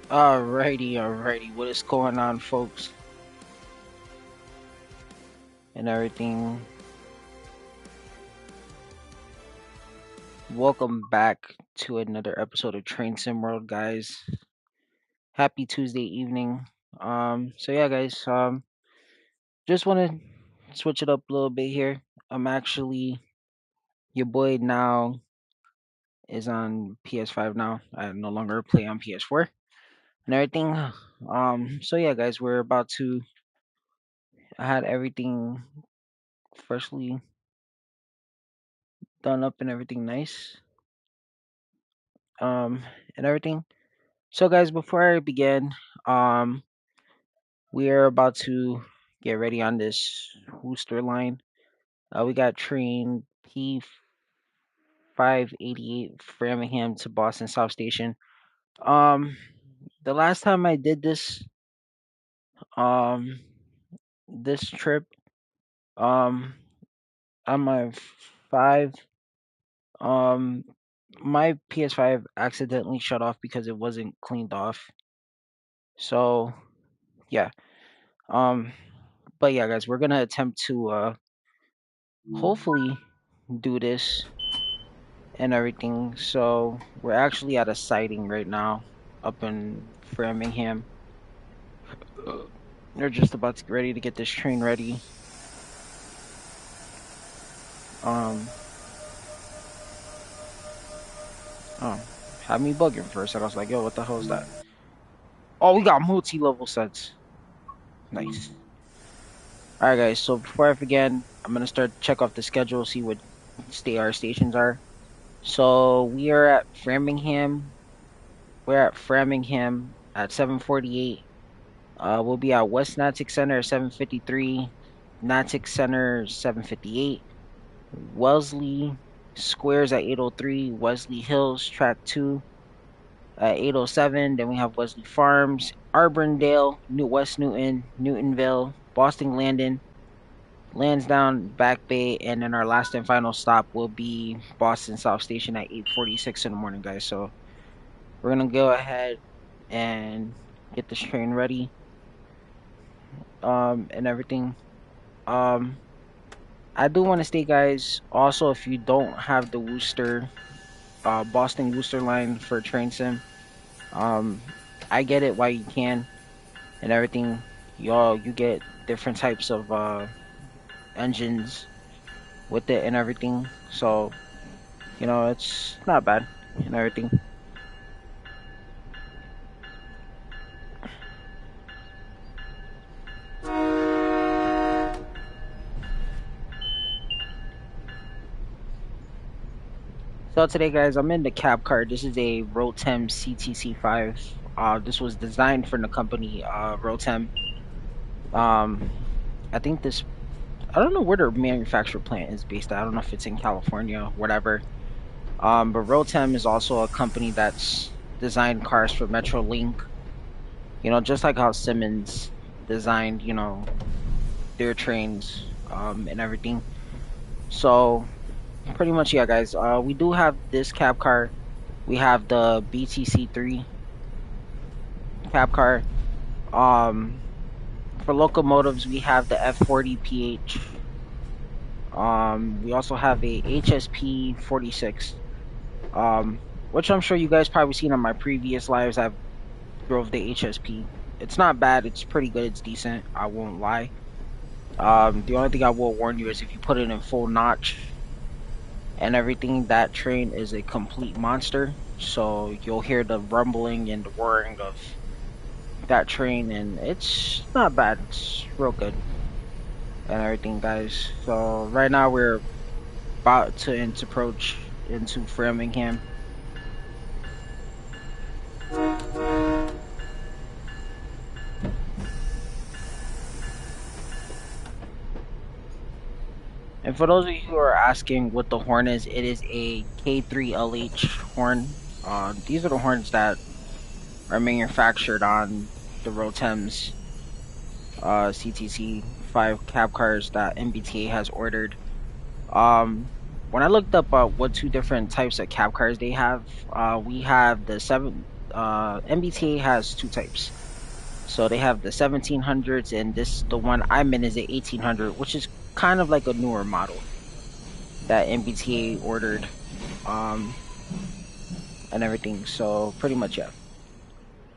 Alrighty. What is going on, folks? And everything. Welcome back to another episode of Train Sim World, guys. Happy Tuesday evening. Guys. Just want to switch it up a little bit here. I'm actually your boy now is on PS5 now. I no longer play on PS4 and everything. Guys, we're about to. I had everything freshly done up and everything nice. Um, and everything. So, guys, before I begin, um, we are about to get ready on this Worcester line. We got train P588 Framingham to Boston South Station. Um, the last time I did um, this trip, um, on my five, um, my PS5 accidentally shut off because it wasn't cleaned off. So, yeah. Um, but yeah, guys, we're gonna attempt to hopefully do this and everything. So we're actually at a sighting right now up in Framingham. They're just about to get ready to get this train ready. Um, oh, had me bugging for a second. I was like, yo, what the hell is that? Oh, we got multi-level sets. Nice. All right, guys. So before I forget, I'm gonna start check off the schedule, see what our stations are. So we are at Framingham. We're at Framingham at 7:48. We'll be at West Natick Center at 7:53, Natick Center 7:58, Wellesley Squares at 8:03, Wesley Hills Track 2 at 8:07. Then we have Wesley Farms, Arbondale, New West Newton, Newtonville, Boston Landon, Lansdowne, Back Bay, and then our last and final stop will be Boston South Station at 8:46 in the morning, guys. So we're gonna go ahead and get this train ready. And everything. Um, I do want to state, guys, also if you don't have the Boston Worcester line for train sim, um, I get it why you can and everything. You get different types of engines with it and everything. So it's not bad and everything. So today, guys, I'm in the cab car. This is a Rotem CTC5. This was designed for the company Rotem. Um, I think this. I don't know where their manufacturer plant is based at. I don't know if it's in California or whatever. But Rotem is also a company that's designed cars for Metrolink. Just like how Simmons designed, their trains, and everything. So pretty much, yeah, guys. We do have this cab car. We have the BTC3 cab car. Um, for locomotives, we have the F40PH. We also have a HSP 46. Which I'm sure you guys probably seen on my previous lives. I've drove the HSP. It's not bad. It's pretty good. It's decent. I won't lie. The only thing I will warn you is if you put it in full notch and everything, that train is a complete monster. So you'll hear the rumbling and the whirring of that train, and it's not bad. It's real good and everything, guys. So right now we're about to approach into Framingham. And for those of you who are asking what the horn is, it is a K3LH horn. These are the horns that are manufactured on the Rotem's CTC 5 cab cars that MBTA has ordered. When I looked up what two different types of cab cars they have, we have the MBTA has two types. So they have the 1700s, and the one I'm in is the 1800, which is kind of like a newer model that MBTA ordered, um, and everything. So pretty much, yeah.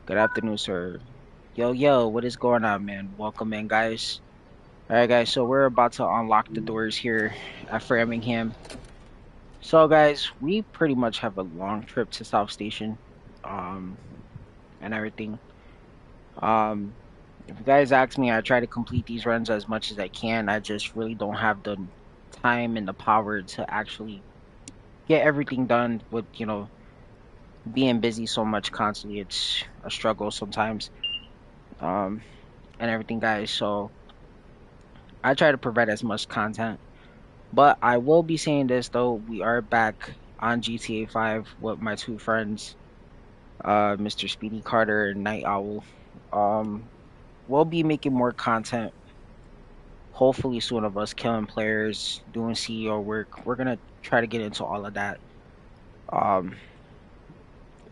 Good afternoon, sir. Yo, what is going on, man? Welcome in, guys. All right, guys. So we're about to unlock the doors here at Framingham. So, guys, we pretty much have a long trip to South Station, um, and everything. Um, if you guys ask me, I try to complete these runs as much as I can. I just really don't have the time and the power to actually get everything done with, being busy so much constantly. It's a struggle sometimes, um, and everything, guys. So I try to provide as much content. But I will be saying this though, we are back on GTA 5 with my two friends, Mr. Speedy Carter and Night Owl. Um, we'll be making more content. Hopefully soon of us killing players, doing CEO work. We're gonna try to get into all of that. Um,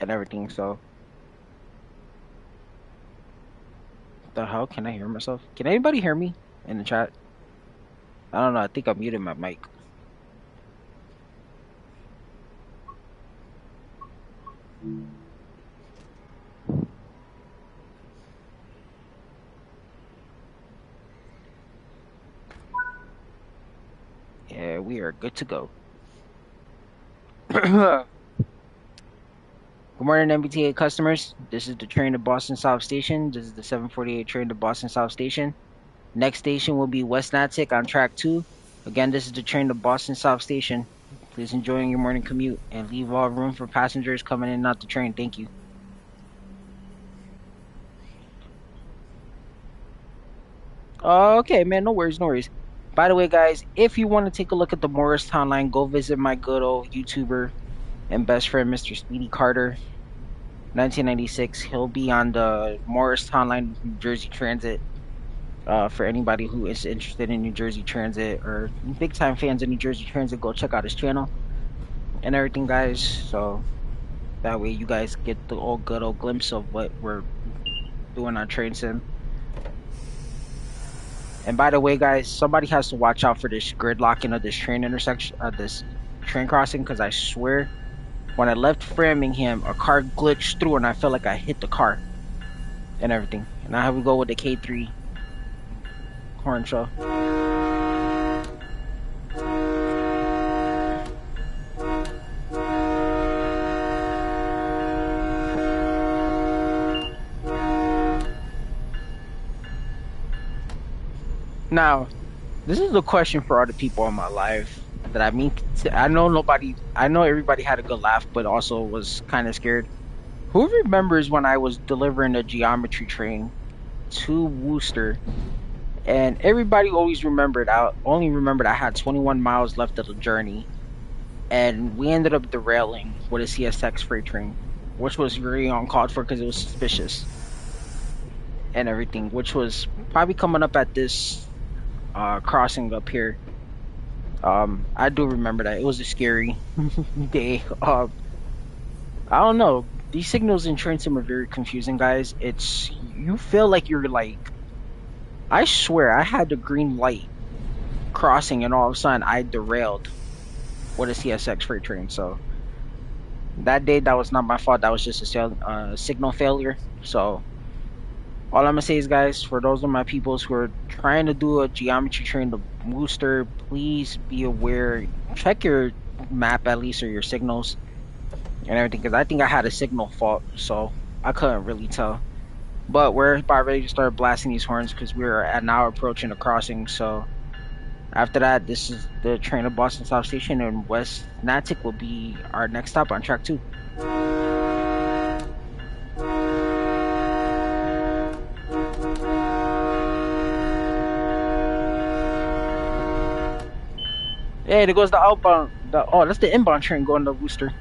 and everything. So the hell, can I hear myself? Can anybody hear me in the chat? I don't know, I think I muted my mic. Yeah, we are good to go. Good morning, MBTA customers. This is the train to Boston South Station. This is the 748 train to Boston South Station. Next station will be West Natick on track 2. Again, this is the train to Boston South Station. Please enjoy your morning commute and leave all room for passengers coming in and out the train. Thank you. Okay, man, no worries, no worries. By the way, guys, if you want to take a look at the Morristown line, go visit my good old YouTuber and best friend, Mr. Speedy Carter, 1996. He'll be on the Morristown line, New Jersey Transit. For anybody who is interested in New Jersey Transit or big time fans of New Jersey Transit, go check out his channel and everything, guys. So that way you guys get the good old glimpse of what we're doing on Train Sim. And by the way, guys, somebody has to watch out for this gridlocking of this train intersection, this train crossing, because I swear, when I left Framingham, a car glitched through and I felt like I hit the car and everything. And now here we go with the K3 horn show. Now, this is a question for all the people in my life that I know everybody had a good laugh, but also was kind of scared. Who remembers when I was delivering a geometry train to Worcester, and everybody always only remembered I had 21 miles left of the journey, and we ended up derailing with a CSX freight train, which was really uncalled for because it was suspicious and everything, which was probably coming up at this crossing up here. I do remember that. It was a scary day. I don't know. These signals in train sim are very confusing, guys. You feel like you're like, I swear I had the green light crossing and all of a sudden I derailed with a CSX freight train. So that day, that was not my fault. That was just a signal failure. So all I'm gonna say is, guys, for those of my peoples who are trying to do a geometry train to Worcester, please be aware. Check your map at least, or your signals and everything, because I think I had a signal fault, so I couldn't really tell. But we're about ready to start blasting these horns because we're now approaching the crossing. So after that, this is the train to Boston South Station, and West Natick will be our next stop on track 2. Hey, there goes the outbound. That's the inbound train going to Worcester.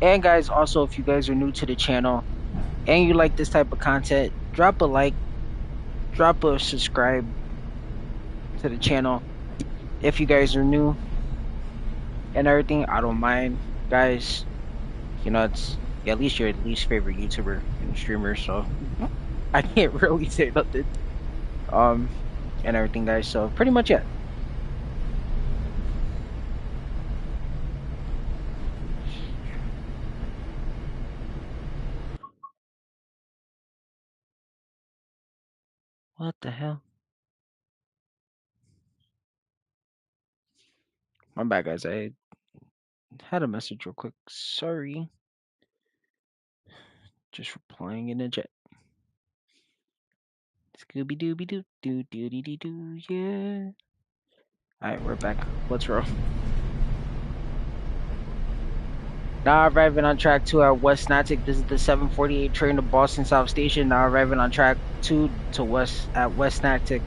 And guys, also, if you guys are new to the channel and you like this type of content, drop a like, drop a subscribe to the channel if you guys are new and everything. I don't mind, guys. It's at least your least favorite YouTuber and streamer, so I can't really say nothing. Um, and everything, guys. So pretty much it. What the hell? My bad, guys. I had a message real quick. Sorry. Just replying in a jet. Scooby Dooby Doo Doo Doo Doo Doo Doo. Yeah. Alright, we're back. Let's roll. Now arriving on track 2 at West Natick. This is the 748 train to Boston South Station. Now arriving on track 2 to West Natick.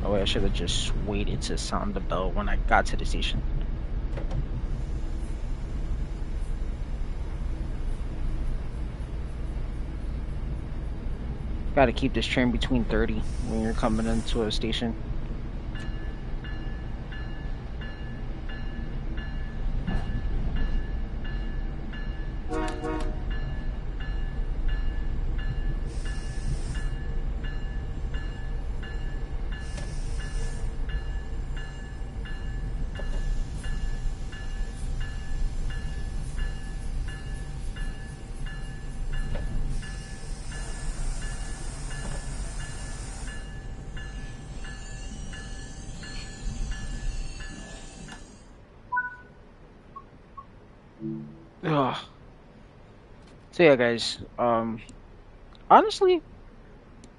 Oh wait, I should have just waited to sound the bell when I got to the station. Gotta keep this train between 30 when you're coming into a station. Ugh. So yeah, guys. Honestly,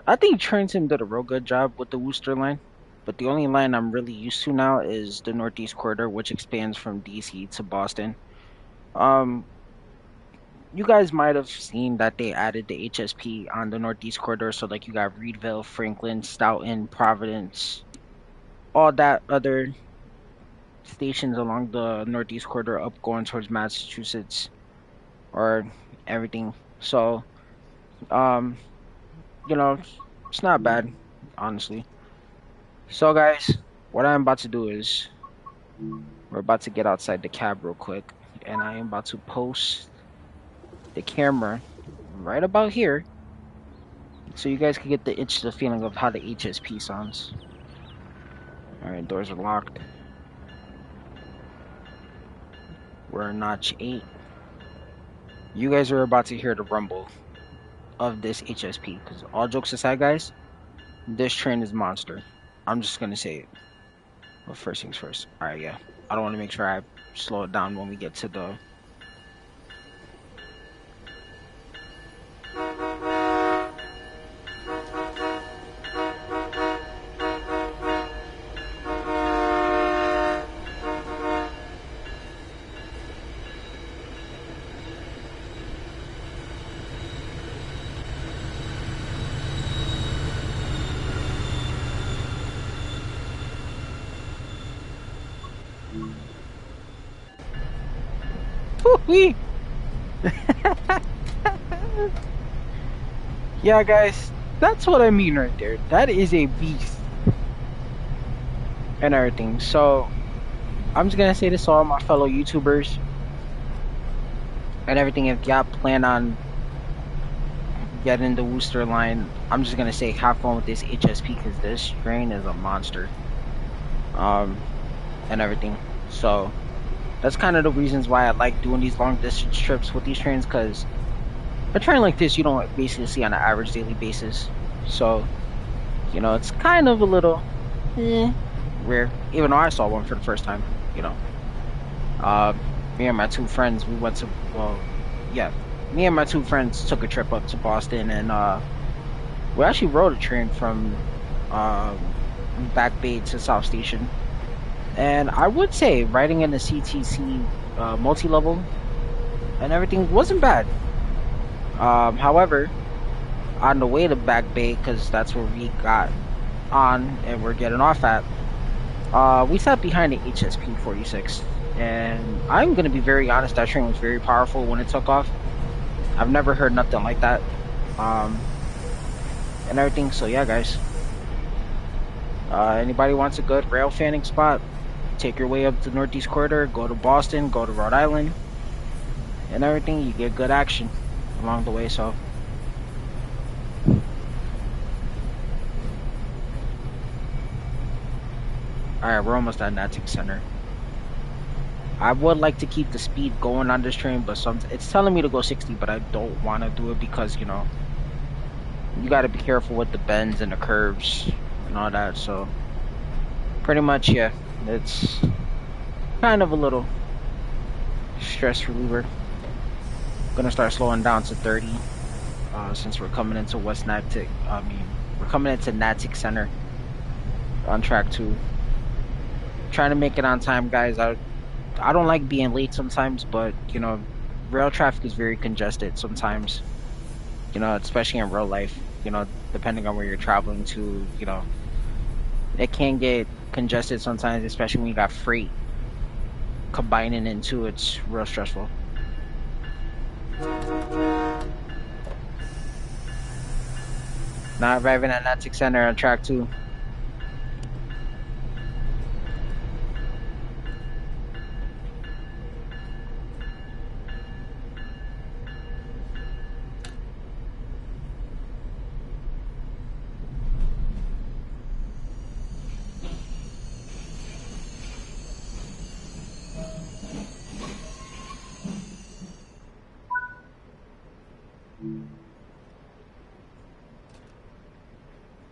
I think Trenton did a real good job with the Worcester line. But the only line I'm really used to now is the Northeast Corridor, which expands from DC to Boston. Um, you guys might have seen that they added the HSP on the Northeast Corridor, so like you got Reedville, Franklin, Stoughton, Providence, all that other stations along the Northeast Corridor up going towards Massachusetts or everything. So, um, it's not bad, honestly. So, guys, what I'm about to do is we're about to get outside the cab real quick, and I am about to post the camera right about here so you guys can get the feeling of how the HSP sounds. Alright, doors are locked. We're in notch 8. You guys are about to hear the rumble of this HSP, because all jokes aside, guys, this train is monster. I'm just gonna say it. But first things first. Alright, yeah. I don't want to make sure I slow it down when we get to the... Woo-wee! Yeah, guys, that's what I mean right there. That is a beast. And everything. So, I'm just gonna say this to all my fellow YouTubers and everything. If y'all plan on getting the Worcester line, I'm just gonna say have fun with this HSP, because this train is a monster. And everything. So, that's kind of the reasons why I like doing these long distance trips with these trains, because a train like this you don't basically see on an average daily basis. So, it's kind of a little rare, even though I saw one for the first time. Me and my two friends, we went to, me and my two friends took a trip up to Boston, and we actually rode a train from Back Bay to South Station. And I would say riding in the CTC multi-level and everything wasn't bad. However, on the way to Back Bay, because that's where we got on and we're getting off at, we sat behind the HSP 46, and I'm gonna be very honest. That train was very powerful when it took off. I've never heard nothing like that, and everything. So yeah, guys. Anybody wants a good rail fanning spot? Take your way up to the Northeast Corridor. Go to Boston. Go to Rhode Island, and everything. You get good action along the way. So. Alright, we're almost at Natick Center. I would like to keep the speed going on this train, but it's telling me to go 60, but I don't want to do it because, you know, you got to be careful with the bends and the curves and all that. So, pretty much, yeah, it's kind of a little stress reliever. Gonna start slowing down to 30 since we're coming into West Natick. We're coming into Natick Center on track 2. Trying to make it on time, guys. I don't like being late sometimes, but you know, rail traffic is very congested sometimes. You know, especially in real life. You know, depending on where you're traveling to, you know, it can get congested sometimes, especially when you got freight combining into it's real stressful. Now arriving at Natick Center on track 2.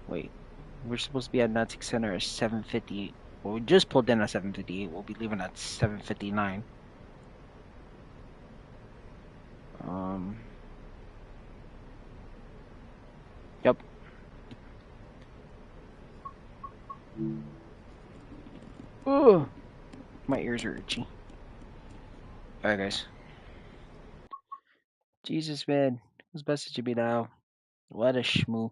Wait, we're supposed to be at Natick Center at 7:50. Well, we just pulled in at 7:58. We'll be leaving at 7:59. Um. Yep. Oh, my ears are itchy. Alright, guys. Jesus, man. Who's messaging me now? What a shmoo.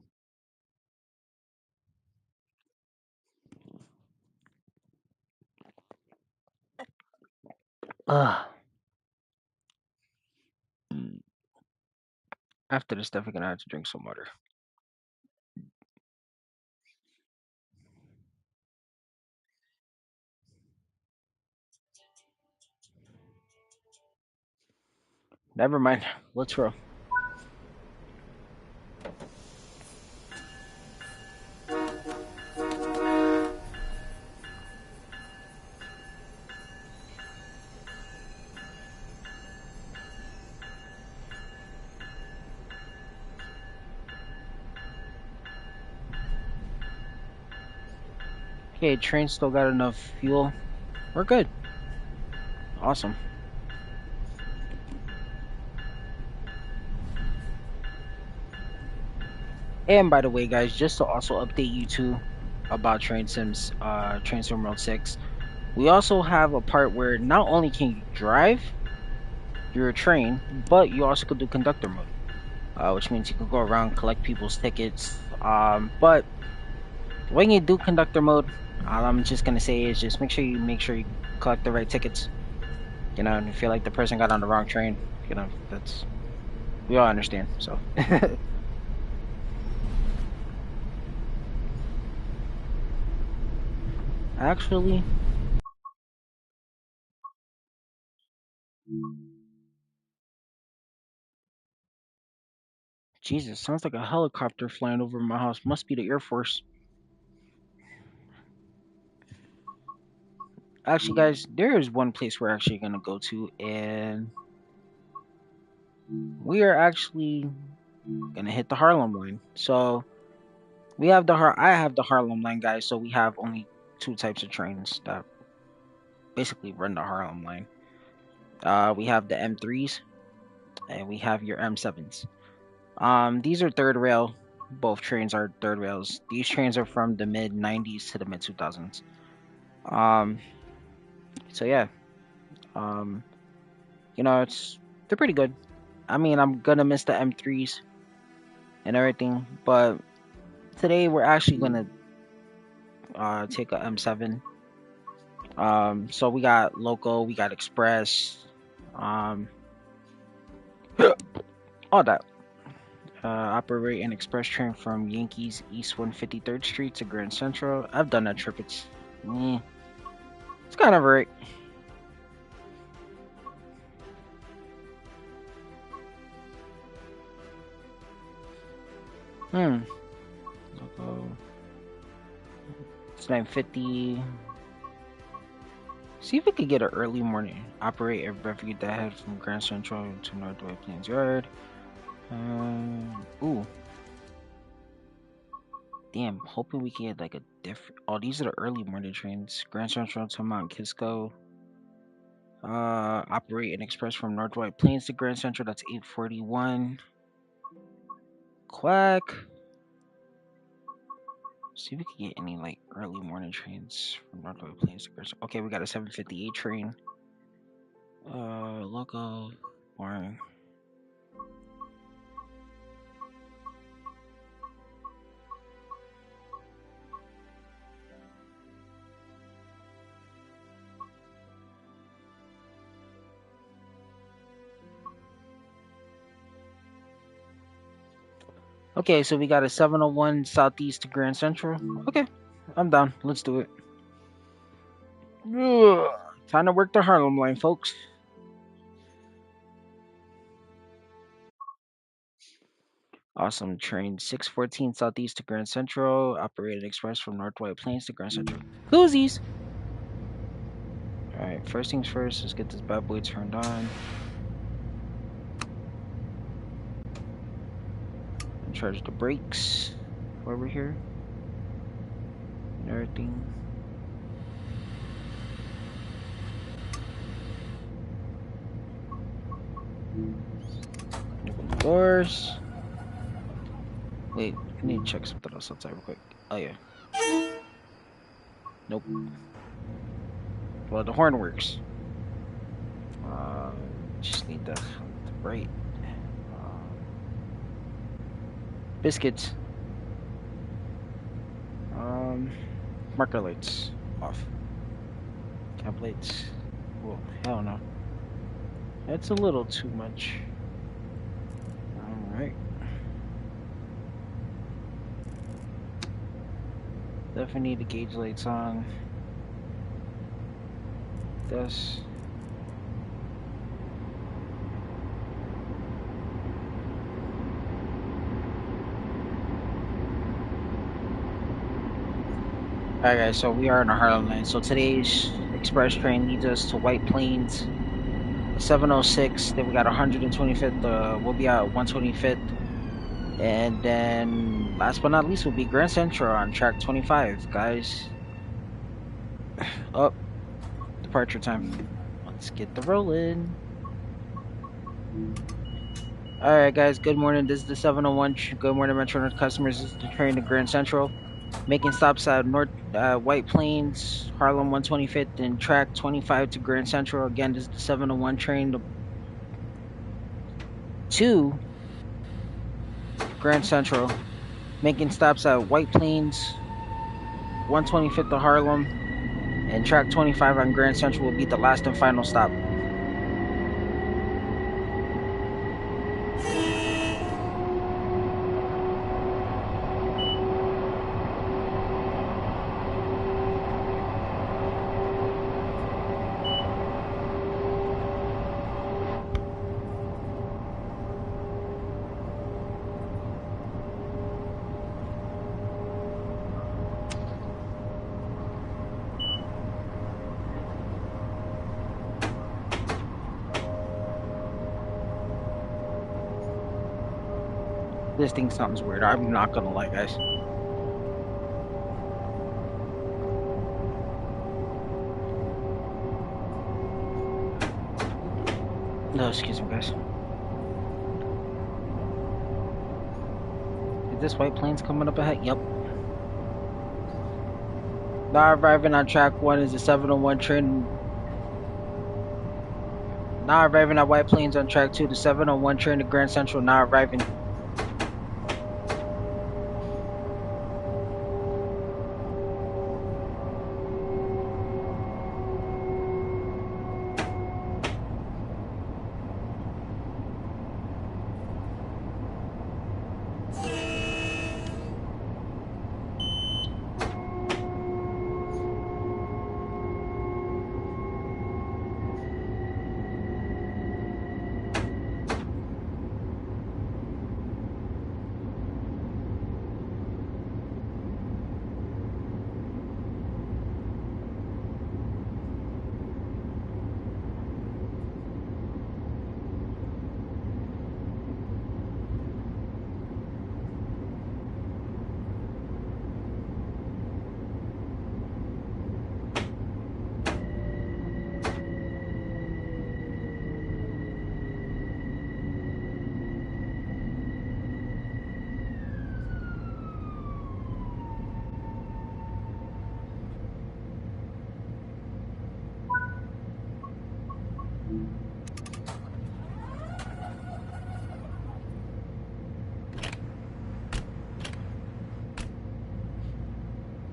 Ugh. After this stuff, we're gonna have to drink some water. Never mind. Let's roll. Okay, train still got enough fuel. We're good. Awesome. And by the way, guys, just to also update you too about Train Sim World 6, we also have a part where not only can you drive your train, but you also could do conductor mode, which means you could go around collect people's tickets. But when you do conductor mode, all I'm just gonna say is just make sure you collect the right tickets. You know, and if you feel like the person got on the wrong train, you know, that's we all understand. So. Actually, Jesus, sounds like a helicopter flying over my house. Must be the Air Force. Actually, guys, there is one place we're actually gonna go to, and we are actually gonna hit the Harlem line. So I have the Harlem line, guys. So we have only 2 types of trains that basically run the Harlem line. We have the M3s and we have your M7s. These are third rail. Both trains are third rails. These trains are from the mid '90s to the mid 2000s. Um, so yeah, um, you know, they're pretty good. I mean, I'm gonna miss the M3s and everything, but today we're actually gonna take a M7. So we got local, we got express, um, all that. Operate an express train from Yankees East 153rd Street to Grand Central. I've done that trip. It's kind of right. Local. It's 9:50. See if we could get an early morning. Operate a review that head from Grand Central to North White Plains Yard. Ooh. Damn, hoping we can get like a different. Oh, these are the early morning trains. Grand Central to Mount Kisco. Operate an express from North White Plains to Grand Central. That's 8:41. Quack. See if we can get any like early morning trains from North White Plains to Grand Central. Okay, we got a 7:58 train. Local. Boring. Okay, so we got a 7:01 Southeast to Grand Central. Okay, I'm down. Let's do it. Ugh. Time to work the Harlem line, folks. Awesome. Train 614 Southeast to Grand Central. Operated express from North White Plains to Grand Central. Koozies! Alright, first things first, let's get this bad boy turned on. And charge the brakes while we're here. And everything. Open the doors. Wait, I need to check something else outside real quick. Oh yeah. Nope. Well, the horn works. Just need the bright. Biscuits. Marker lights off. Cap lights. Well, hell no. That's a little too much. Alright. Definitely need the gauge lights on. This. Alright guys, so we are in the Harlem line. So today's express train leads us to White Plains, 706. Then we got 125th. We'll be at 125th. And then last but not least will be Grand Central on track 25, guys. Up. Departure time. Let's get the rolling. Alright guys, good morning. This is the 701. Good morning, Metro North customers. This is the train to Grand Central. Making stops at North White Plains, Harlem 125th, and track 25 to Grand Central. Again, this is the 701 train to Grand Central. Making stops at White Plains, 125th to Harlem, and track 25 on Grand Central will be the last and final stop. This thing sounds weird. I'm not gonna lie, guys. No, excuse me, guys. Is this White Plains coming up ahead? Yep. Now arriving on track 1 is the 701 train. Now arriving at White Plains on track 2, the 701 train to Grand Central. Now arriving.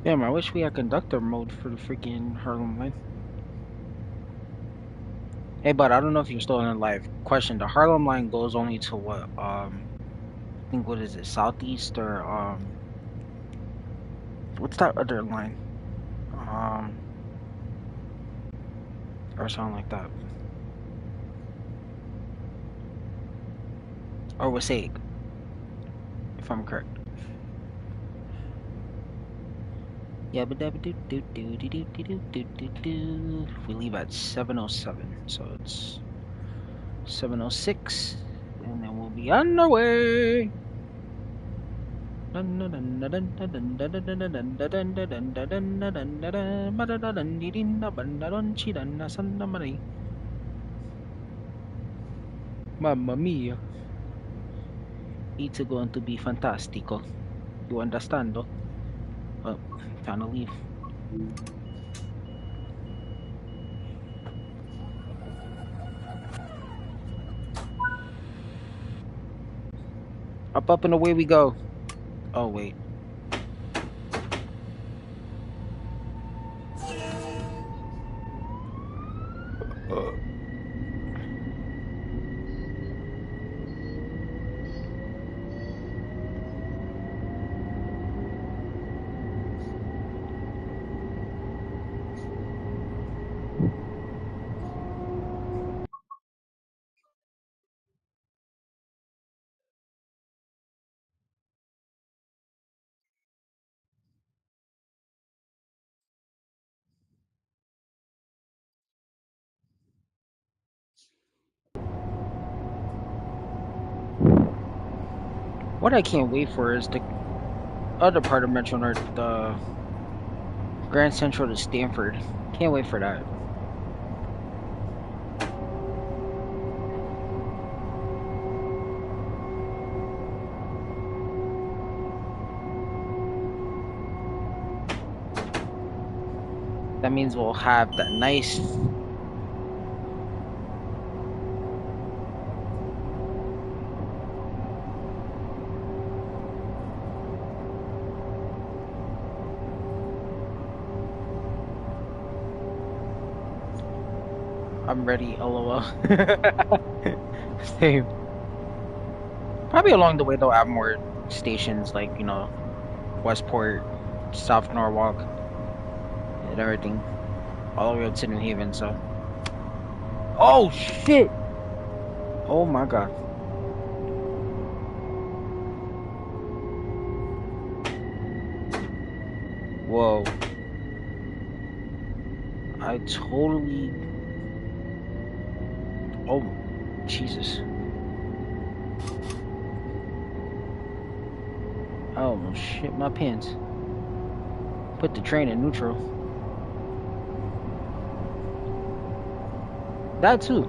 Damn, I wish we had conductor mode for the freaking Harlem line. Hey, but I don't know if you're still in live. Question: the Harlem line goes only to what? I think what is it? Southeast or what's that other line? Um, or something like that. Or Wasake, if I'm correct. Yeah, but we leave at 7:07, so it's 7:06, and then we'll be on our way. Mamma mia, it's going to be fantastico. You understand? Oh, time to leave. Up, and away we go. Oh, wait. What I can't wait for is the other part of Metro North, the Grand Central to Stanford. Can't wait for that. That means we'll have that nice. I'm ready, lol. Same. Probably along the way they'll add more stations like, Westport, South Norwalk, and everything. All the way up to New Haven, so. Oh shit! Oh my god. Whoa. I totally. Oh, Jesus. I almost shit my pants. Put the train in neutral. That too.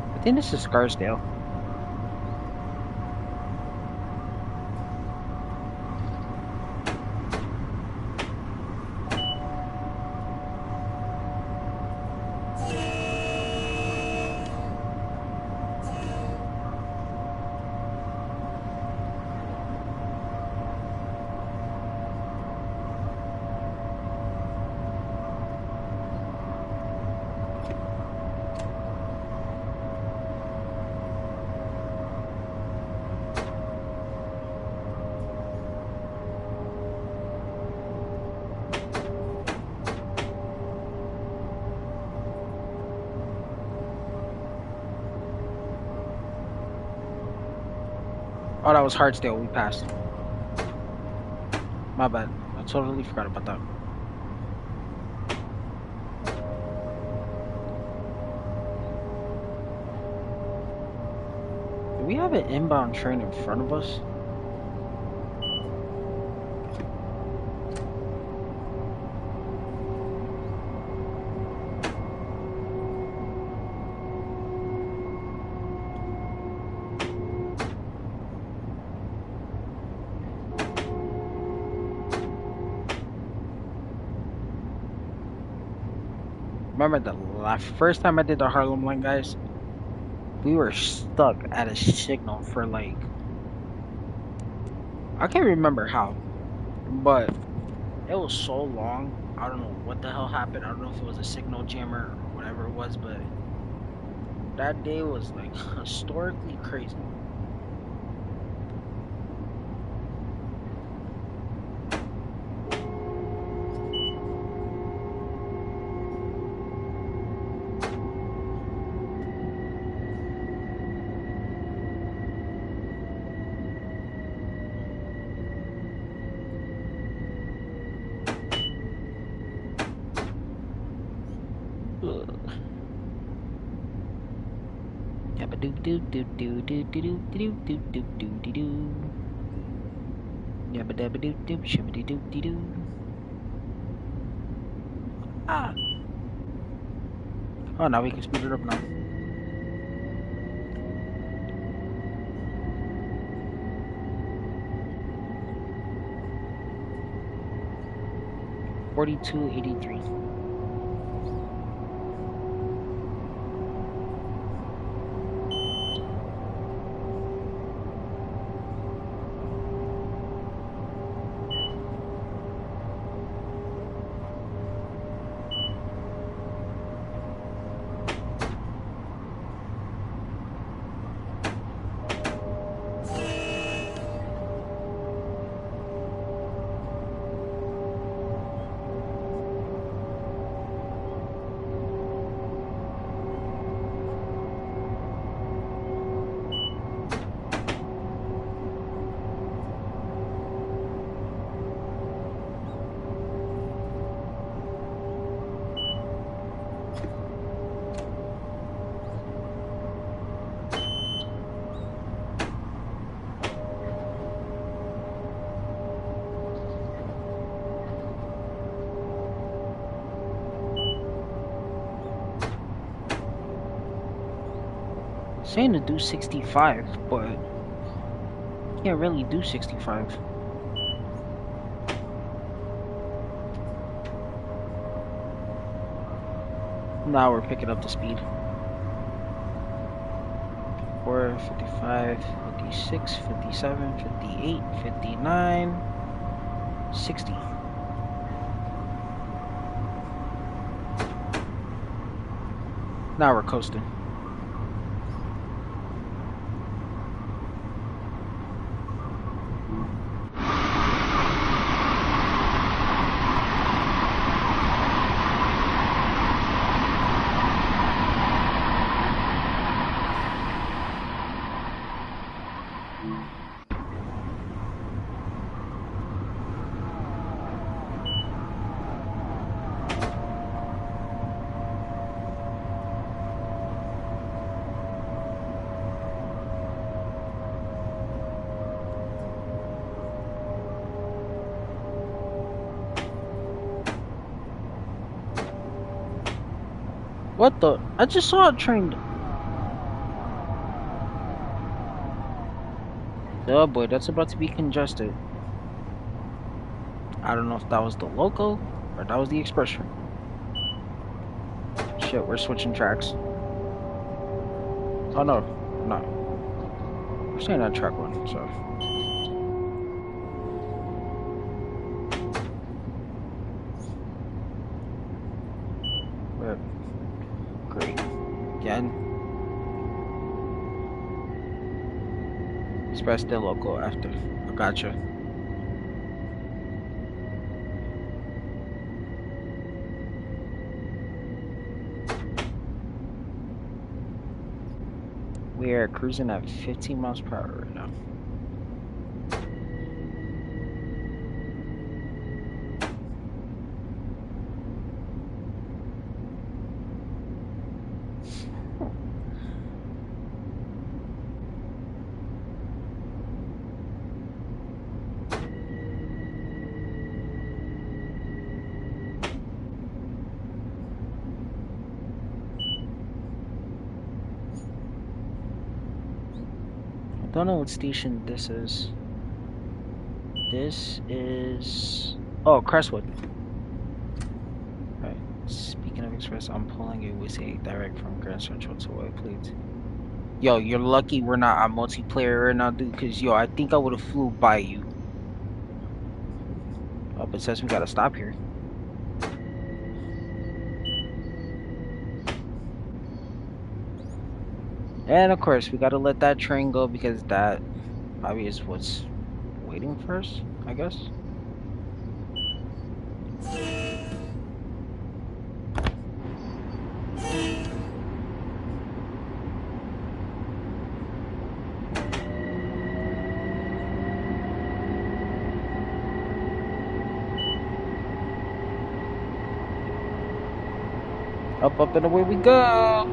I think this is Scarsdale. Oh, that was Hartsdale. We passed. My bad. I totally forgot about that. Do we have an inbound train in front of us? Remember the first time I did the Harlem line, guys? We were stuck at a signal for like, I can't remember how, but it was so long. I don't know what the hell happened. I don't know if it was a signal jammer or whatever it was, but that day was like historically crazy. Yabba doo doo doo doo doo doo doo doo doo doo doo doo. Yabba dabba doo doo shibba doo doo doo doo. Ah. Oh, now we can speed it up now. $42.83. Saying to do 65, but can't really do 65. Now we're picking up the speed. 4, 55, 56, 57, 58, 59, 60. Now we're coasting. What the? I just saw a train. Oh boy, that's about to be congested. I don't know if that was the local or that was the express train. Shit, we're switching tracks. Oh no, no. We're staying on track 1, so. But, great. Again. Express the local after. I gotcha. We are cruising at 15 miles per hour right now. I don't know what station this is. This is... Oh, Crestwood. Right. Speaking of Express. I'm pulling a with a direct from Grand Central to White Plains. Yo, you're lucky we're not on multiplayer right now, dude. Cause yo, I think I would have flew by you. Oh, but it says we gotta stop here. And of course, we gotta let that train go because that probably is what's waiting for us, I guess. Up, up, and away we go.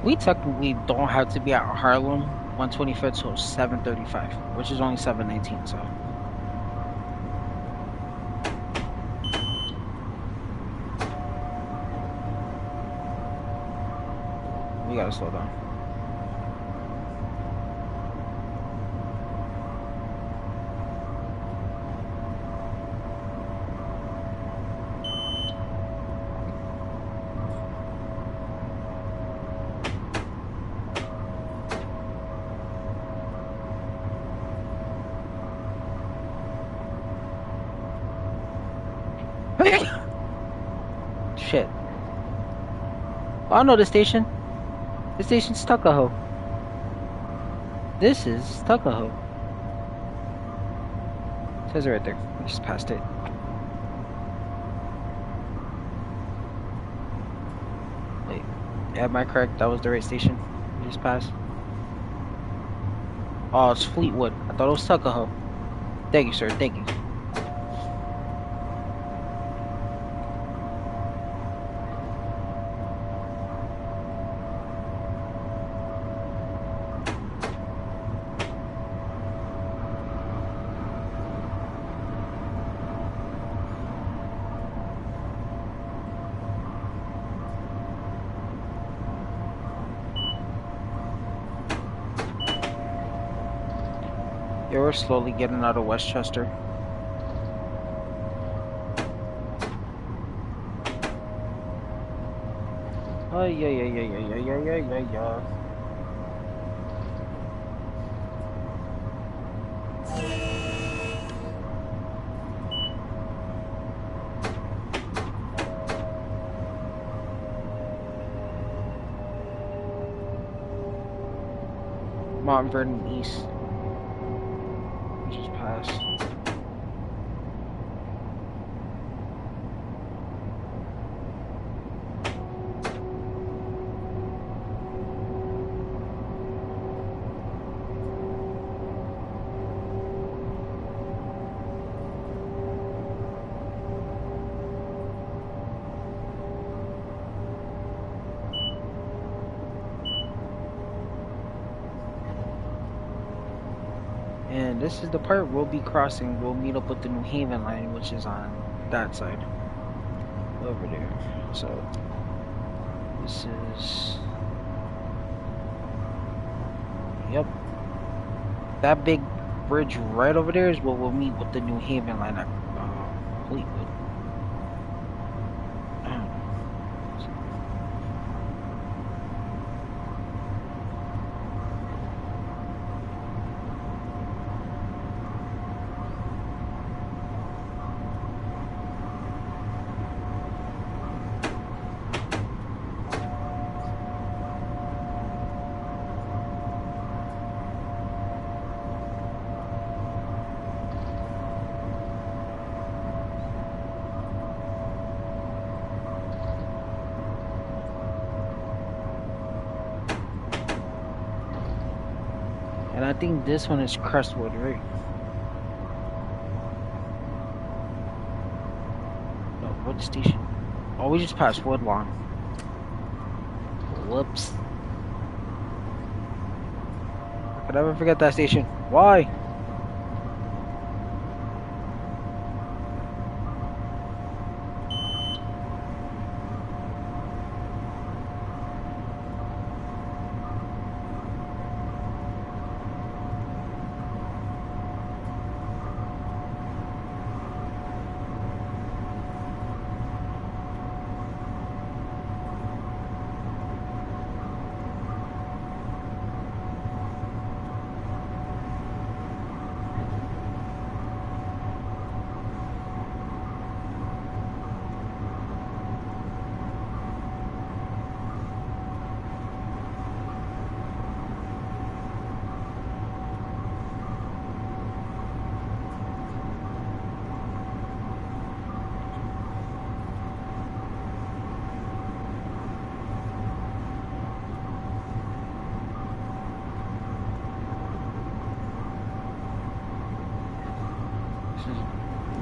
We technically don't have to be at Harlem 125th till 7:35, which is only 7:19. So we gotta slow down. Shit. Oh, I know the station. The station's Tuckahoe. This is Tuckahoe. Says it right there. We just passed it. Wait. Am I correct? That was the right station? We just passed? Oh, it's Fleetwood. I thought it was Tuckahoe. Thank you, sir. Thank you. Yeah, we're slowly getting out of Westchester. Oh, yeah. Mount Vernon East. We just passed. And this is the part we'll be crossing. We'll meet up with the New Haven line, which is on that side. Over there. So, this is... Yep. That big bridge right over there is where we'll meet with the New Haven line at Fleetwood. And I think this one is Crestwood, right? No, what station? Oh, we just passed Woodlawn. Whoops. I could never forget that station. Why?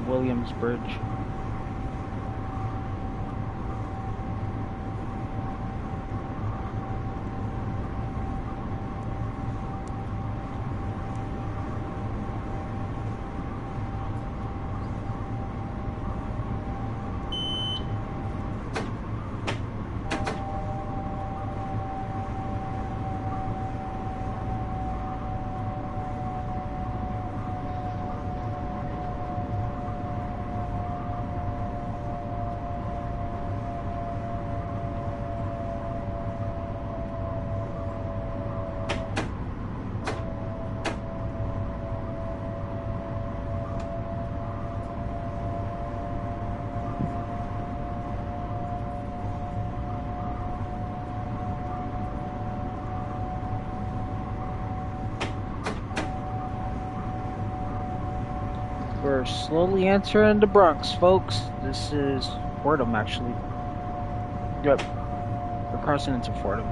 Williamsbridge. We're slowly entering the Bronx, folks. This is Fordham, actually. Yep. We're crossing into Fordham.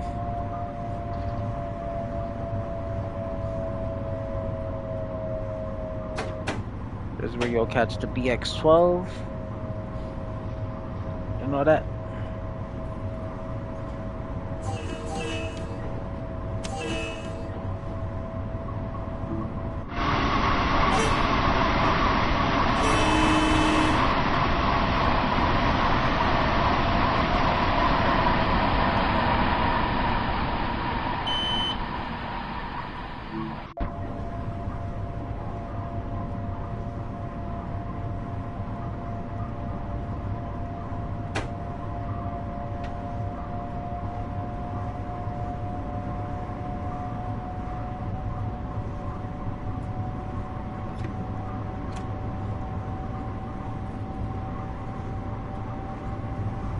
This is where you'll catch the BX12. You know that?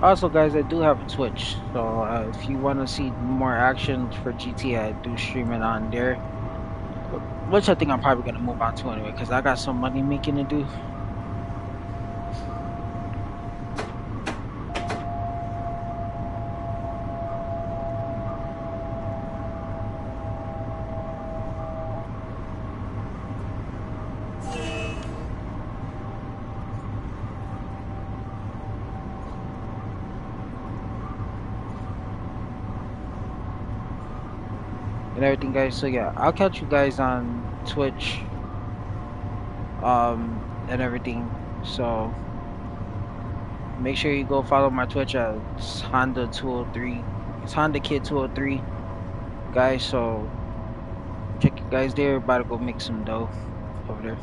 Also, guys, I do have a Twitch, so if you want to see more action for GTA, I do stream it on there. Which I think I'm probably gonna move on to anyway, because I got some money making to do. And everything, guys. So yeah, I'll catch you guys on Twitch and everything. So make sure you go follow my Twitch at Honda 203. It's Honda Kid 203, guys. So check you guys there. About to go make some dough over there.